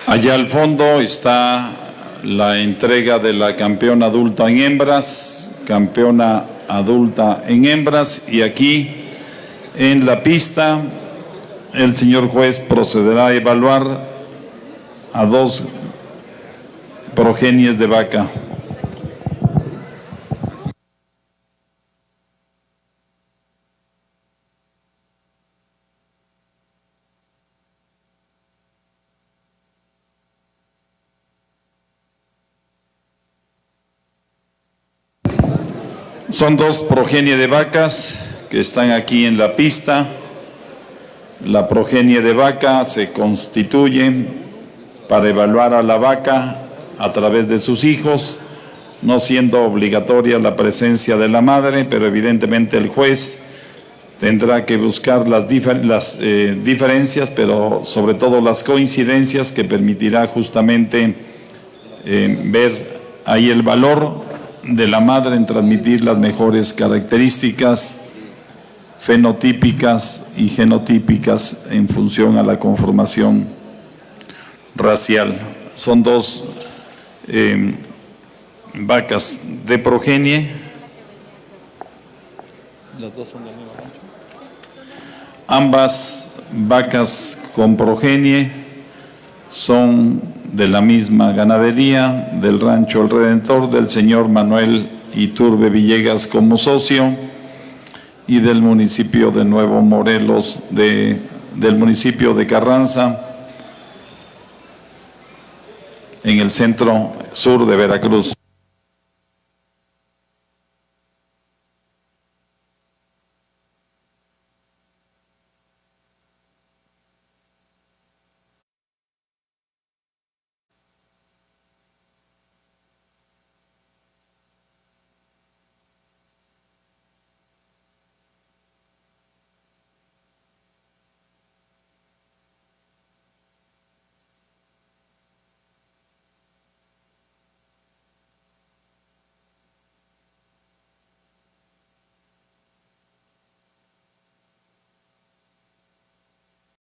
Allá al fondo está la entrega de la campeona adulta en hembras, y aquí en la pista el señor juez procederá a evaluar a 2 progenies de vaca. Son 2 progenies de vacas que están aquí en la pista. La progenie de vaca se constituye para evaluar a la vaca a través de sus hijos, no siendo obligatoria la presencia de la madre, pero evidentemente el juez tendrá que buscar las diferencias, pero sobre todo las coincidencias que permitirá justamente ver ahí el valor de la madre en transmitir las mejores características fenotípicas y genotípicas en función a la conformación racial. Son 2 vacas de progenie. Las 2 son del mismo rancho. Ambas vacas con progenie son de la misma ganadería, del rancho El Redentor, del señor Manuel Iturbe Villegas como socio, y del municipio de Nuevo Morelos, del municipio de Carranza, en el centro sur de Veracruz.